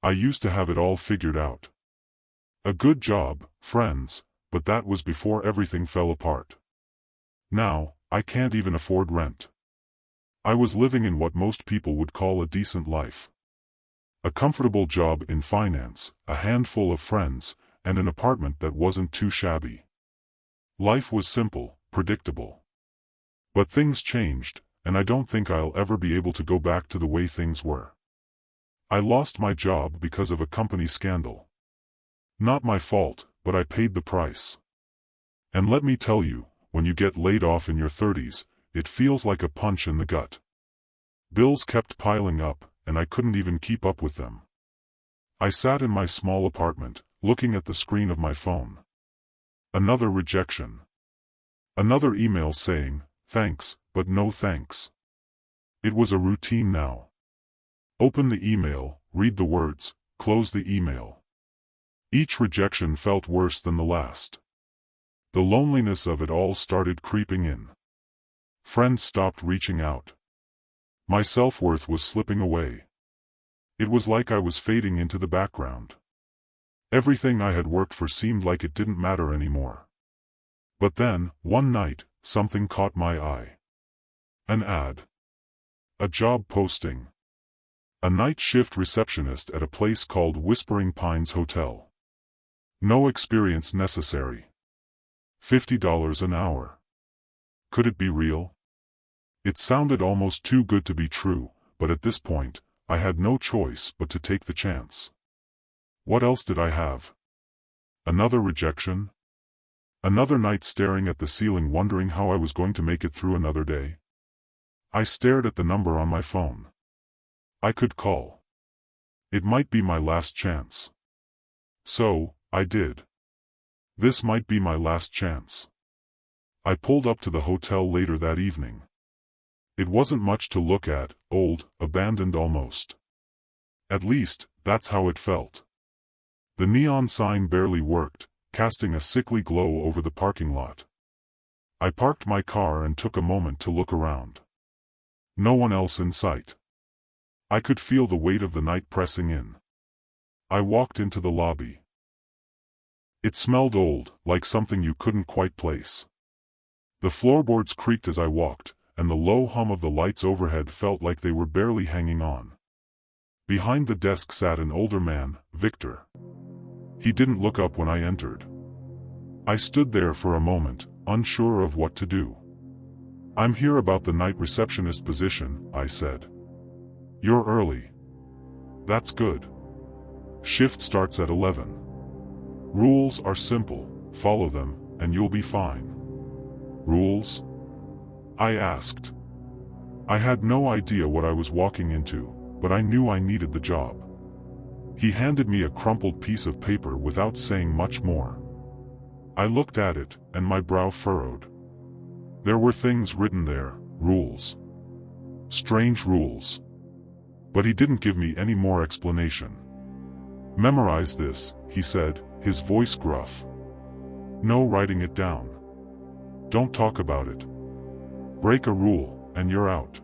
I used to have it all figured out. A good job, friends, but that was before everything fell apart. Now, I can't even afford rent. I was living in what most people would call a decent life. A comfortable job in finance, a handful of friends, and an apartment that wasn't too shabby. Life was simple, predictable. But things changed, and I don't think I'll ever be able to go back to the way things were. I lost my job because of a company scandal. Not my fault, but I paid the price. And let me tell you, when you get laid off in your 30s, it feels like a punch in the gut. Bills kept piling up, and I couldn't even keep up with them. I sat in my small apartment, looking at the screen of my phone. Another rejection. Another email saying, "Thanks, but no thanks." It was a routine now. Open the email, read the words, close the email. Each rejection felt worse than the last. The loneliness of it all started creeping in. Friends stopped reaching out. My self-worth was slipping away. It was like I was fading into the background. Everything I had worked for seemed like it didn't matter anymore. But then, one night, something caught my eye. An ad. A job posting. A night shift receptionist at a place called Whispering Pines Hotel. No experience necessary. $50 an hour. Could it be real? It sounded almost too good to be true, but at this point, I had no choice but to take the chance. What else did I have? Another rejection? Another night staring at the ceiling wondering how I was going to make it through another day? I stared at the number on my phone. I could call. It might be my last chance. So, I did. This might be my last chance. I pulled up to the hotel later that evening. It wasn't much to look at, old, abandoned almost. At least, that's how it felt. The neon sign barely worked, casting a sickly glow over the parking lot. I parked my car and took a moment to look around. No one else in sight. I could feel the weight of the night pressing in. I walked into the lobby. It smelled old, like something you couldn't quite place. The floorboards creaked as I walked, and the low hum of the lights overhead felt like they were barely hanging on. Behind the desk sat an older man, Victor. He didn't look up when I entered. I stood there for a moment, unsure of what to do. "I'm here about the night receptionist position," I said. "You're early." "That's good. Shift starts at 11. Rules are simple, follow them, and you'll be fine." "Rules?" I asked. I had no idea what I was walking into, but I knew I needed the job. He handed me a crumpled piece of paper without saying much more. I looked at it, and my brow furrowed. There were things written there, rules. Strange rules. But he didn't give me any more explanation. "Memorize this," he said, his voice gruff. "No writing it down. Don't talk about it. Break a rule, and you're out."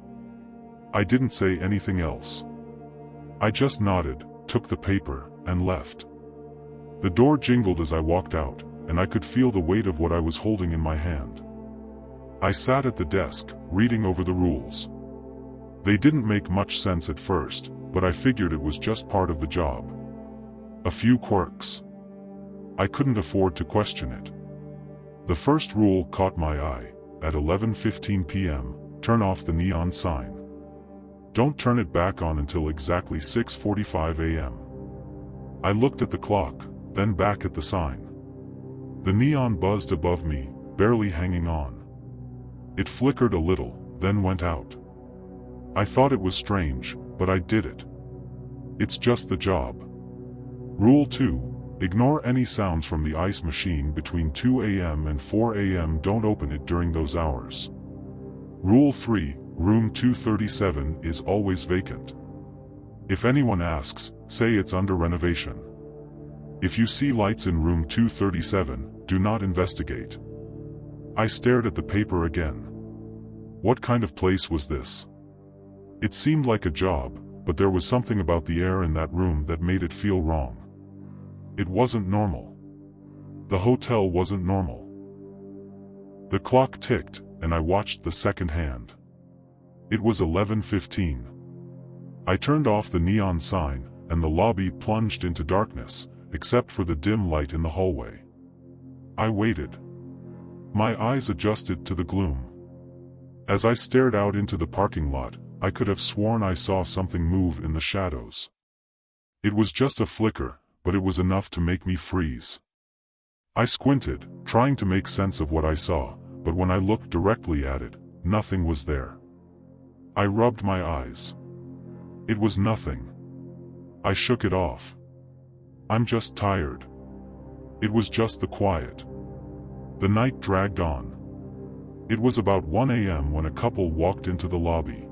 I didn't say anything else. I just nodded, took the paper, and left. The door jingled as I walked out, and I could feel the weight of what I was holding in my hand. I sat at the desk, reading over the rules. They didn't make much sense at first, but I figured it was just part of the job. A few quirks. I couldn't afford to question it. The first rule caught my eye. At 11:15 p.m., turn off the neon sign. Don't turn it back on until exactly 6:45 a.m. I looked at the clock, then back at the sign. The neon buzzed above me, barely hanging on. It flickered a little, then went out. I thought it was strange, but I did it. It's just the job. Rule 2. Ignore any sounds from the ice machine between 2 a.m. and 4 a.m. Don't open it during those hours. Rule 3. Room 237 is always vacant. If anyone asks, say it's under renovation. If you see lights in room 237, do not investigate. I stared at the paper again. What kind of place was this? It seemed like a job, but there was something about the air in that room that made it feel wrong. It wasn't normal. The hotel wasn't normal. The clock ticked, and I watched the second hand. It was 11:15. I turned off the neon sign, and the lobby plunged into darkness, except for the dim light in the hallway. I waited. My eyes adjusted to the gloom. As I stared out into the parking lot, I could have sworn I saw something move in the shadows. It was just a flicker, but it was enough to make me freeze. I squinted, trying to make sense of what I saw, but when I looked directly at it, nothing was there. I rubbed my eyes. It was nothing. I shook it off. I'm just tired. It was just the quiet. The night dragged on. It was about 1 a.m. when a couple walked into the lobby.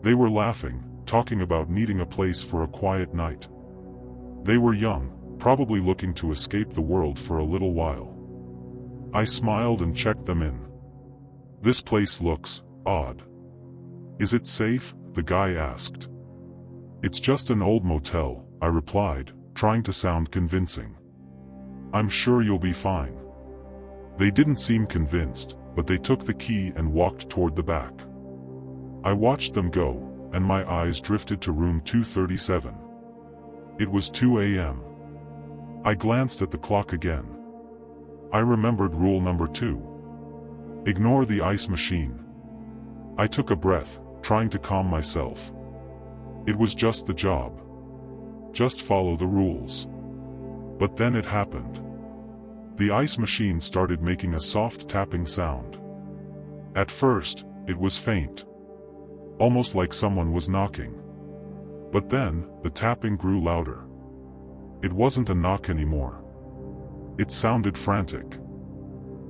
They were laughing, talking about needing a place for a quiet night. They were young, probably looking to escape the world for a little while. I smiled and checked them in. This place looks odd. Is it safe? The guy asked. It's just an old motel, I replied, trying to sound convincing. I'm sure you'll be fine. They didn't seem convinced, but they took the key and walked toward the back. I watched them go, and my eyes drifted to room 237. It was 2 a.m. I glanced at the clock again. I remembered rule number 2. Ignore the ice machine. I took a breath, trying to calm myself. It was just the job. Just follow the rules. But then it happened. The ice machine started making a soft tapping sound. At first, it was faint. Almost like someone was knocking. But then, the tapping grew louder. It wasn't a knock anymore. It sounded frantic.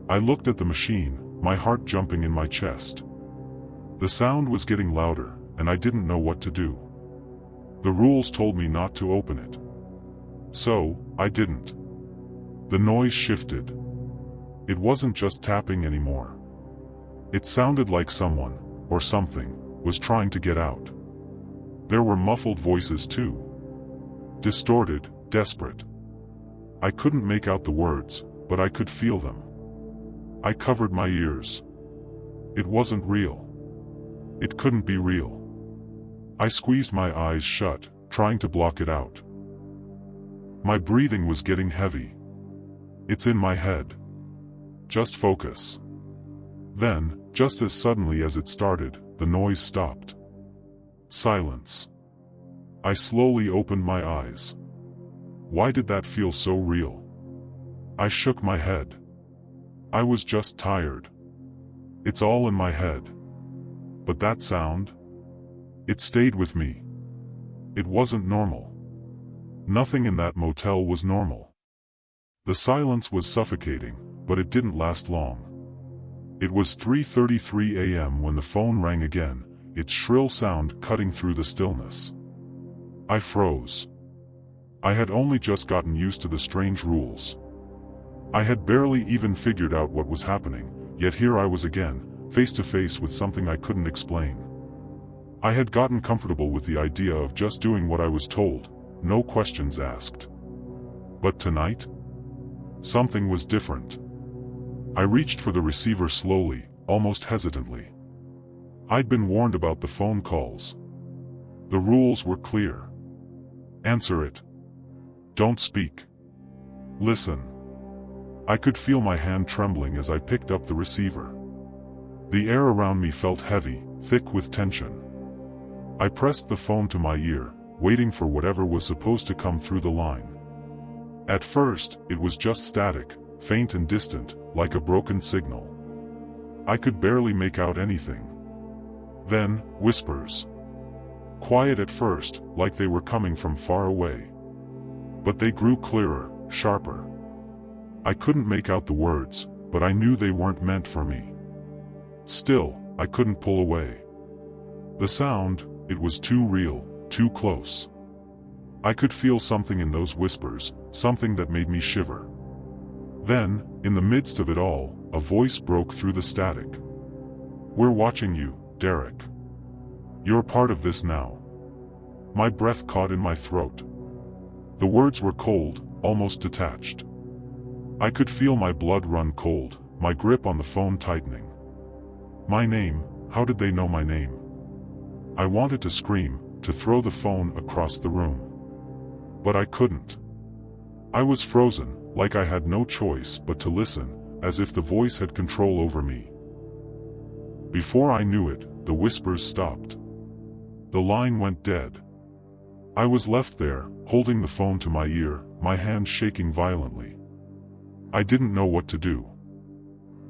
I looked at the machine, my heart jumping in my chest. The sound was getting louder, and I didn't know what to do. The rules told me not to open it. So, I didn't. The noise shifted. It wasn't just tapping anymore. It sounded like someone, or something, was trying to get out. There were muffled voices too. Distorted, desperate. I couldn't make out the words, but I could feel them. I covered my ears. It wasn't real. It couldn't be real. I squeezed my eyes shut, trying to block it out. My breathing was getting heavy. It's in my head. Just focus. Then, just as suddenly as it started, the noise stopped. Silence. I slowly opened my eyes. Why did that feel so real? I shook my head. I was just tired. It's all in my head. But that sound? It stayed with me. It wasn't normal. Nothing in that motel was normal. The silence was suffocating, but it didn't last long. It was 3:33 a.m. when the phone rang again, its shrill sound cutting through the stillness. I froze. I had only just gotten used to the strange rules. I had barely even figured out what was happening, yet here I was again, face to face with something I couldn't explain. I had gotten comfortable with the idea of just doing what I was told, no questions asked. But tonight? Something was different. I reached for the receiver slowly, almost hesitantly. I'd been warned about the phone calls. The rules were clear. Answer it. Don't speak. Listen. I could feel my hand trembling as I picked up the receiver. The air around me felt heavy, thick with tension. I pressed the phone to my ear, waiting for whatever was supposed to come through the line. At first, it was just static, faint and distant, like a broken signal. I could barely make out anything. Then, whispers. Quiet at first, like they were coming from far away. But they grew clearer, sharper. I couldn't make out the words, but I knew they weren't meant for me. Still, I couldn't pull away. The sound, it was too real, too close. I could feel something in those whispers, something that made me shiver. Then, in the midst of it all, a voice broke through the static. We're watching you, Derek. You're part of this now. My breath caught in my throat. The words were cold, almost detached. I could feel my blood run cold, my grip on the phone tightening. My name, how did they know my name? I wanted to scream, to throw the phone across the room. But I couldn't. I was frozen, like I had no choice but to listen, as if the voice had control over me. Before I knew it, the whispers stopped. The line went dead. I was left there, holding the phone to my ear, my hand shaking violently. I didn't know what to do.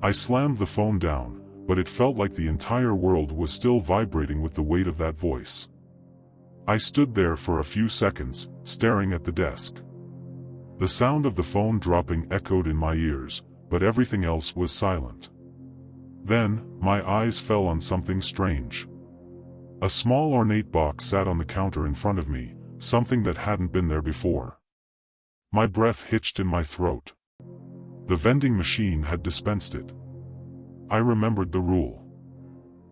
I slammed the phone down, but it felt like the entire world was still vibrating with the weight of that voice. I stood there for a few seconds, staring at the desk. The sound of the phone dropping echoed in my ears, but everything else was silent. Then, my eyes fell on something strange. A small ornate box sat on the counter in front of me, something that hadn't been there before. My breath hitched in my throat. The vending machine had dispensed it. I remembered the rule.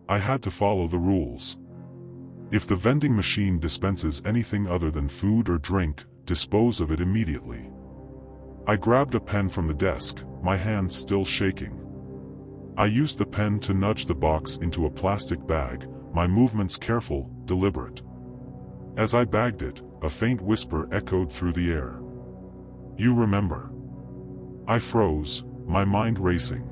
I had to follow the rules. If the vending machine dispenses anything other than food or drink, dispose of it immediately. I grabbed a pen from the desk, my hands still shaking. I used the pen to nudge the box into a plastic bag, my movements careful, deliberate. As I bagged it, a faint whisper echoed through the air. "You remember." I froze, my mind racing.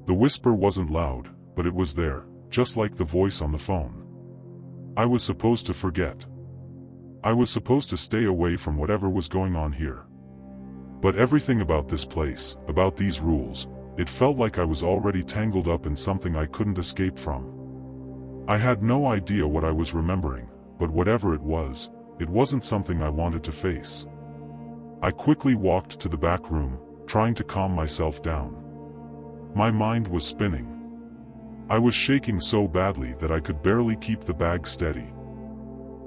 The whisper wasn't loud, but it was there, just like the voice on the phone. I was supposed to forget. I was supposed to stay away from whatever was going on here. But everything about this place, about these rules, it felt like I was already tangled up in something I couldn't escape from. I had no idea what I was remembering, but whatever it wasn't something I wanted to face. I quickly walked to the back room, trying to calm myself down. My mind was spinning. I was shaking so badly that I could barely keep the bag steady.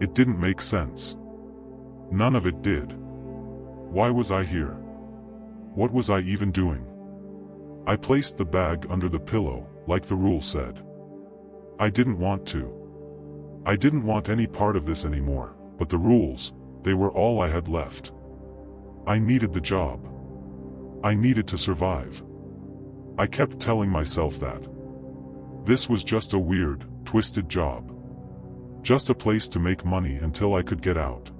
It didn't make sense. None of it did. Why was I here? What was I even doing? I placed the bag under the pillow, like the rule said. I didn't want to. I didn't want any part of this anymore, but the rules, they were all I had left. I needed the job. I needed to survive. I kept telling myself that. This was just a weird, twisted job. Just a place to make money until I could get out.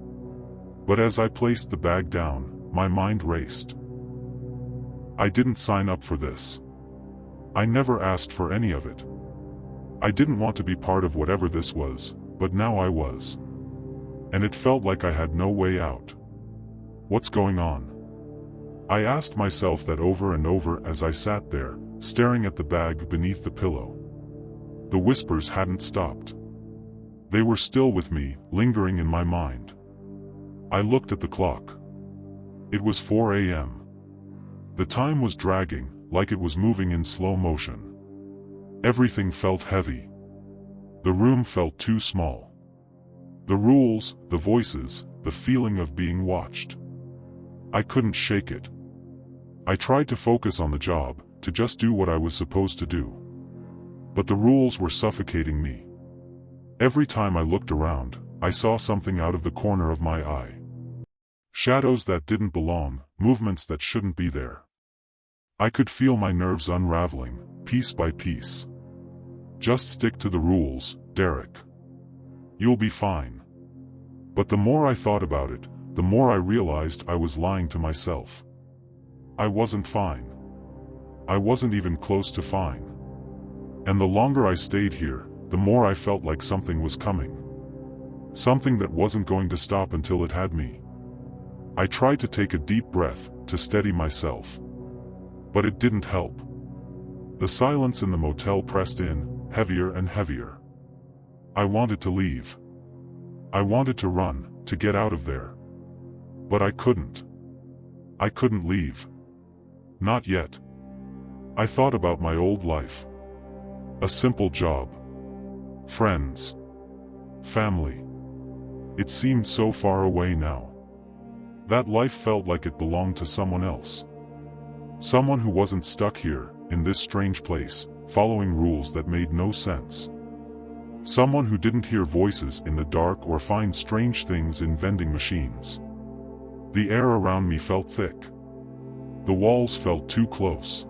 But as I placed the bag down, my mind raced. I didn't sign up for this. I never asked for any of it. I didn't want to be part of whatever this was, but now I was. And it felt like I had no way out. What's going on? I asked myself that over and over as I sat there, staring at the bag beneath the pillow. The whispers hadn't stopped. They were still with me, lingering in my mind. I looked at the clock. It was 4 a.m. The time was dragging, like it was moving in slow motion. Everything felt heavy. The room felt too small. The rules, the voices, the feeling of being watched. I couldn't shake it. I tried to focus on the job, to just do what I was supposed to do. But the rules were suffocating me. Every time I looked around, I saw something out of the corner of my eye. Shadows that didn't belong, movements that shouldn't be there. I could feel my nerves unraveling, piece by piece. Just stick to the rules, Derek. You'll be fine. But the more I thought about it, the more I realized I was lying to myself. I wasn't fine. I wasn't even close to fine. And the longer I stayed here, the more I felt like something was coming. Something that wasn't going to stop until it had me. I tried to take a deep breath, to steady myself. But it didn't help. The silence in the motel pressed in, heavier and heavier. I wanted to leave. I wanted to run, to get out of there. But I couldn't. I couldn't leave. Not yet. I thought about my old life. A simple job. Friends. Family. It seemed so far away now. That life felt like it belonged to someone else. Someone who wasn't stuck here, in this strange place, following rules that made no sense. Someone who didn't hear voices in the dark or find strange things in vending machines. The air around me felt thick. The walls felt too close.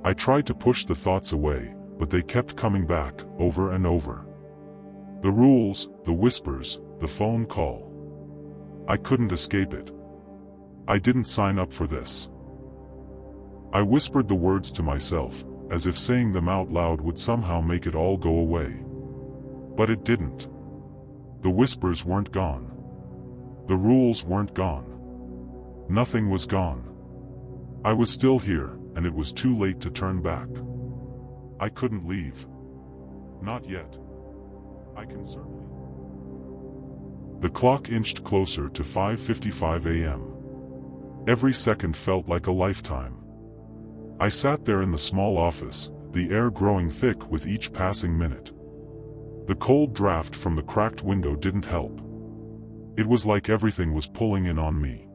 I tried to push the thoughts away, but they kept coming back, over and over. The rules, the whispers, the phone call. I couldn't escape it. I didn't sign up for this. I whispered the words to myself, as if saying them out loud would somehow make it all go away. But it didn't. The whispers weren't gone. The rules weren't gone. Nothing was gone. I was still here, and it was too late to turn back. I couldn't leave. Not yet. I can certainly. The clock inched closer to 5:55 a.m. Every second felt like a lifetime. I sat there in the small office, the air growing thick with each passing minute. The cold draft from the cracked window didn't help. It was like everything was pulling in on me.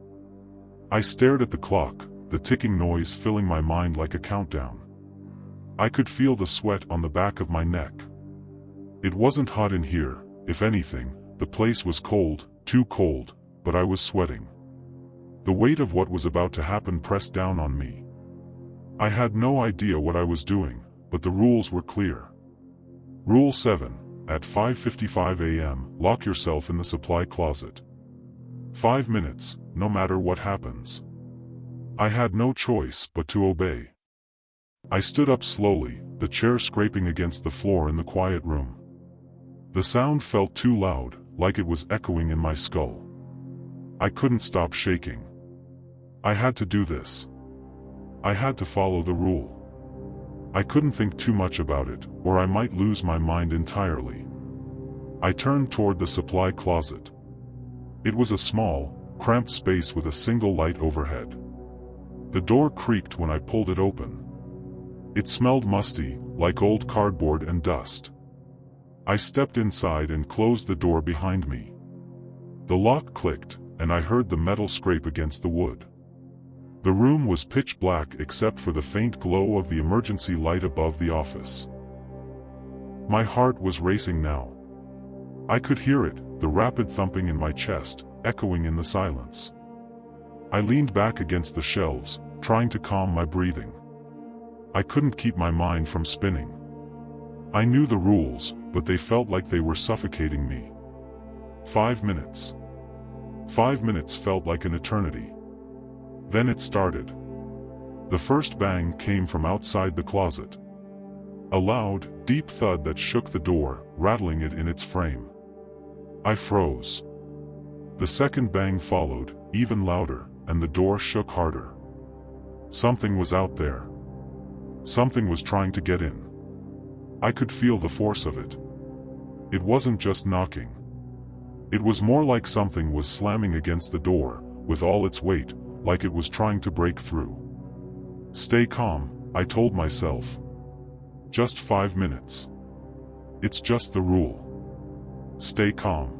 I stared at the clock, the ticking noise filling my mind like a countdown. I could feel the sweat on the back of my neck. It wasn't hot in here, if anything, the place was cold, too cold, but I was sweating. The weight of what was about to happen pressed down on me. I had no idea what I was doing, but the rules were clear. Rule 7. At 5:55 a.m., lock yourself in the supply closet. 5 minutes, no matter what happens. I had no choice but to obey. I stood up slowly, the chair scraping against the floor in the quiet room. The sound felt too loud, like it was echoing in my skull. I couldn't stop shaking. I had to do this. I had to follow the rule. I couldn't think too much about it, or I might lose my mind entirely. I turned toward the supply closet. It was a small, cramped space with a single light overhead. The door creaked when I pulled it open. It smelled musty, like old cardboard and dust. I stepped inside and closed the door behind me. The lock clicked, and I heard the metal scrape against the wood. The room was pitch black except for the faint glow of the emergency light above the office. My heart was racing now. I could hear it, the rapid thumping in my chest, echoing in the silence. I leaned back against the shelves, trying to calm my breathing. I couldn't keep my mind from spinning. I knew the rules, but they felt like they were suffocating me. 5 minutes. 5 minutes felt like an eternity. Then it started. The first bang came from outside the closet. A loud, deep thud that shook the door, rattling it in its frame. I froze. The second bang followed, even louder, and the door shook harder. Something was out there. Something was trying to get in. I could feel the force of it. It wasn't just knocking. It was more like something was slamming against the door, with all its weight, like it was trying to break through. Stay calm, I told myself. Just 5 minutes. It's just the rule. Stay calm.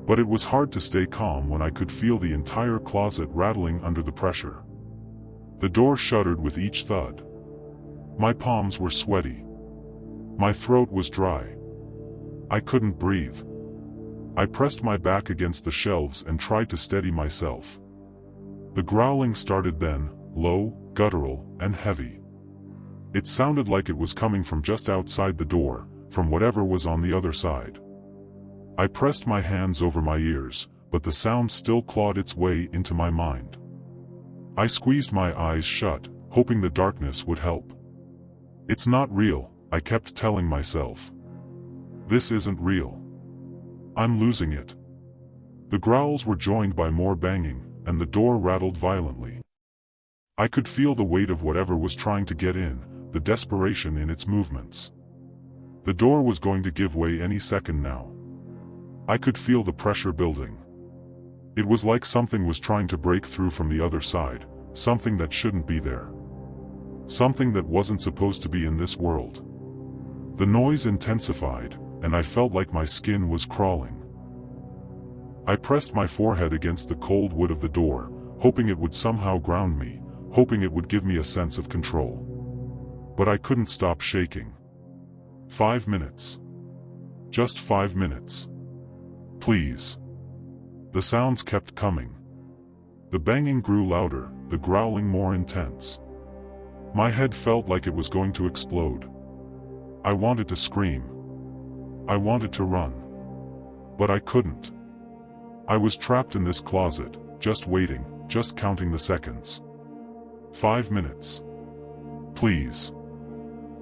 But it was hard to stay calm when I could feel the entire closet rattling under the pressure. The door shuddered with each thud. My palms were sweaty. My throat was dry. I couldn't breathe. I pressed my back against the shelves and tried to steady myself. The growling started then, low, guttural, and heavy. It sounded like it was coming from just outside the door, from whatever was on the other side. I pressed my hands over my ears, but the sound still clawed its way into my mind. I squeezed my eyes shut, hoping the darkness would help. It's not real, I kept telling myself. This isn't real. I'm losing it. The growls were joined by more banging, and the door rattled violently. I could feel the weight of whatever was trying to get in, the desperation in its movements. The door was going to give way any second now. I could feel the pressure building. It was like something was trying to break through from the other side, something that shouldn't be there. Something that wasn't supposed to be in this world. The noise intensified, and I felt like my skin was crawling. I pressed my forehead against the cold wood of the door, hoping it would somehow ground me, hoping it would give me a sense of control. But I couldn't stop shaking. 5 minutes. Just 5 minutes. Please. The sounds kept coming. The banging grew louder, the growling more intense. My head felt like it was going to explode. I wanted to scream. I wanted to run. But I couldn't. I was trapped in this closet, just waiting, just counting the seconds. 5 minutes. Please.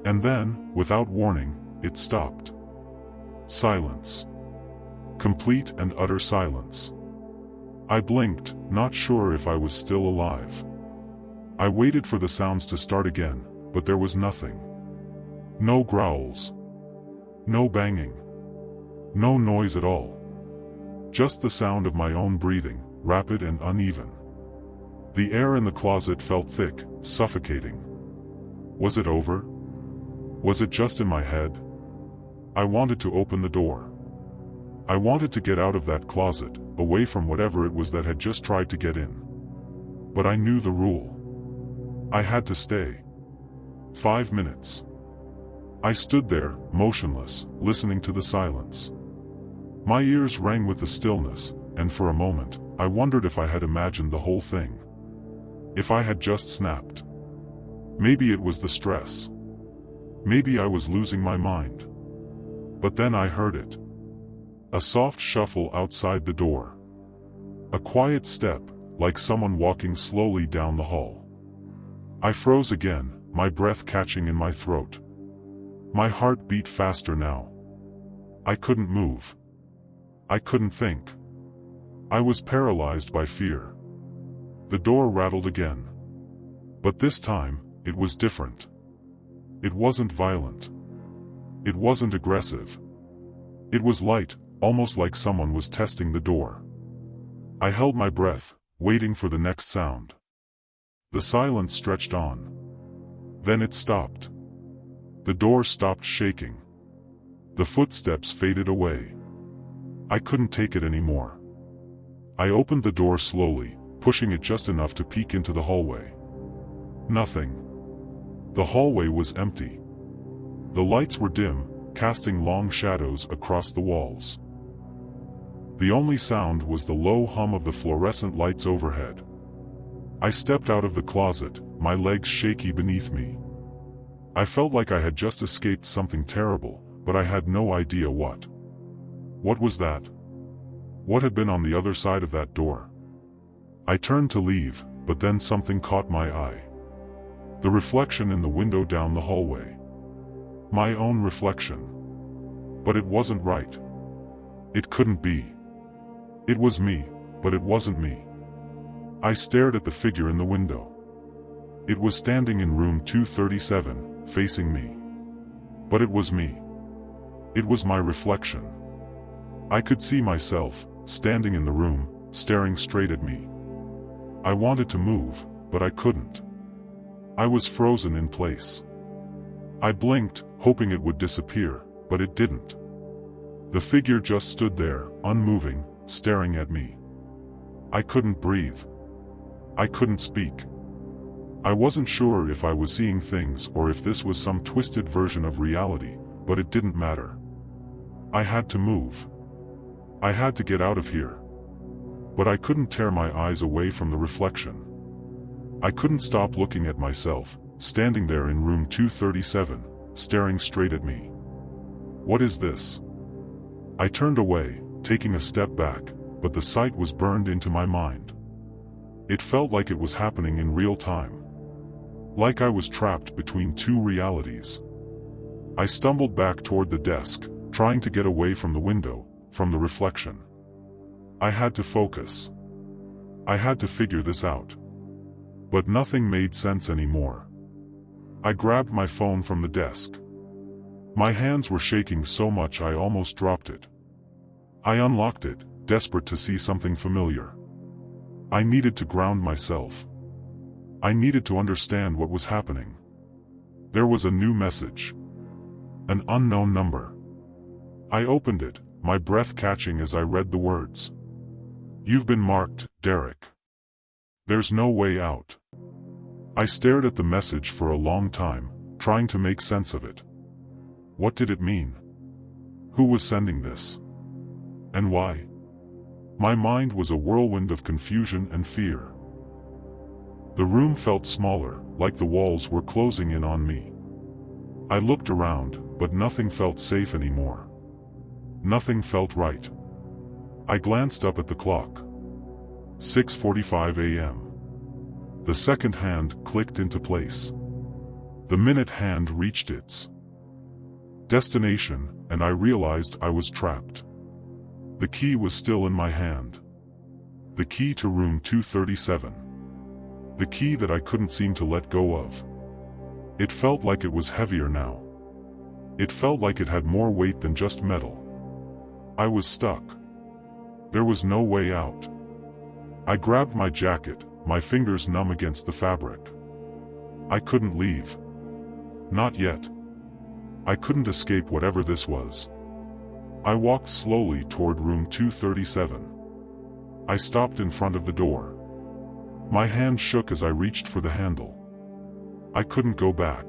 And then, without warning, it stopped. Silence. Complete and utter silence. I blinked, not sure if I was still alive. I waited for the sounds to start again, but there was nothing. No growls. No banging. No noise at all. Just the sound of my own breathing, rapid and uneven. The air in the closet felt thick, suffocating. Was it over? Was it just in my head? I wanted to open the door. I wanted to get out of that closet, away from whatever it was that had just tried to get in. But I knew the rule. I had to stay. 5 minutes. I stood there, motionless, listening to the silence. My ears rang with the stillness, and for a moment, I wondered if I had imagined the whole thing. If I had just snapped. Maybe it was the stress. Maybe I was losing my mind. But then I heard it. A soft shuffle outside the door. A quiet step, like someone walking slowly down the hall. I froze again, my breath catching in my throat. My heart beat faster now. I couldn't move. I couldn't think. I was paralyzed by fear. The door rattled again. But this time, it was different. It wasn't violent. It wasn't aggressive. It was light, almost like someone was testing the door. I held my breath, waiting for the next sound. The silence stretched on. Then it stopped. The door stopped shaking. The footsteps faded away. I couldn't take it anymore. I opened the door slowly, pushing it just enough to peek into the hallway. Nothing. The hallway was empty. The lights were dim, casting long shadows across the walls. The only sound was the low hum of the fluorescent lights overhead. I stepped out of the closet, my legs shaky beneath me. I felt like I had just escaped something terrible, but I had no idea what. What was that? What had been on the other side of that door? I turned to leave, but then something caught my eye. The reflection in the window down the hallway. My own reflection. But it wasn't right. It couldn't be. It was me, but it wasn't me. I stared at the figure in the window. It was standing in room 237, facing me. But it was me. It was my reflection. I could see myself, standing in the room, staring straight at me. I wanted to move, but I couldn't. I was frozen in place. I blinked, hoping it would disappear, but it didn't. The figure just stood there, unmoving, staring at me. I couldn't breathe. I couldn't speak. I wasn't sure if I was seeing things or if this was some twisted version of reality, but it didn't matter. I had to move. I had to get out of here. But I couldn't tear my eyes away from the reflection. I couldn't stop looking at myself, standing there in room 237, staring straight at me. What is this? I turned away, taking a step back, but the sight was burned into my mind. It felt like it was happening in real time. Like I was trapped between two realities. I stumbled back toward the desk, trying to get away from the window, from the reflection. I had to focus. I had to figure this out. But nothing made sense anymore. I grabbed my phone from the desk. My hands were shaking so much I almost dropped it. I unlocked it, desperate to see something familiar. I needed to ground myself. I needed to understand what was happening. There was a new message. An unknown number. I opened it, my breath catching as I read the words. You've been marked, Derek. There's no way out. I stared at the message for a long time, trying to make sense of it. What did it mean? Who was sending this? And why? My mind was a whirlwind of confusion and fear. The room felt smaller, like the walls were closing in on me. I looked around, but nothing felt safe anymore. Nothing felt right. I glanced up at the clock. 6:45 a.m. The second hand clicked into place. The minute hand reached its destination, and I realized I was trapped. The key was still in my hand. The key to room 237. The key that I couldn't seem to let go of. It felt like it was heavier now. It felt like it had more weight than just metal. I was stuck. There was no way out. I grabbed my jacket, my fingers numb against the fabric. I couldn't leave. Not yet. I couldn't escape whatever this was. I walked slowly toward room 237. I stopped in front of the door. My hand shook as I reached for the handle. I couldn't go back.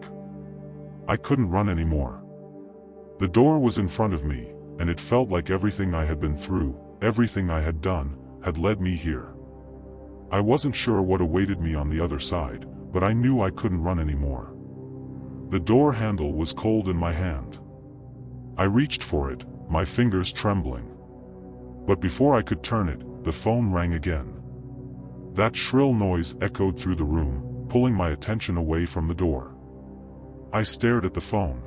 I couldn't run anymore. The door was in front of me, and it felt like everything I had been through, everything I had done, had led me here. I wasn't sure what awaited me on the other side, but I knew I couldn't run anymore. The door handle was cold in my hand. I reached for it, my fingers trembling. But before I could turn it, the phone rang again. That shrill noise echoed through the room, pulling my attention away from the door. I stared at the phone.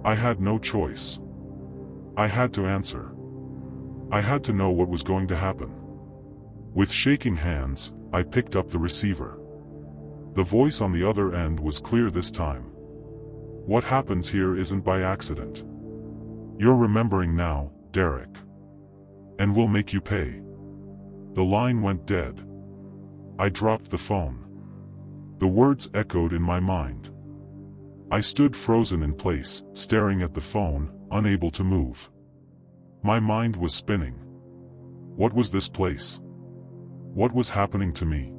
I had no choice. I had to answer. I had to know what was going to happen. With shaking hands, I picked up the receiver. The voice on the other end was clear this time. What happens here isn't by accident. You're remembering now, Derek. And we'll make you pay. The line went dead. I dropped the phone. The words echoed in my mind. I stood frozen in place, staring at the phone, unable to move. My mind was spinning. What was this place? What was happening to me?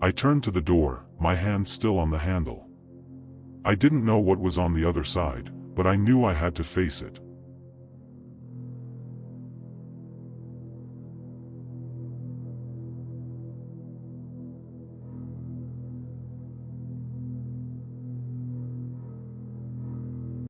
I turned to the door, my hand still on the handle. I didn't know what was on the other side, but I knew I had to face it.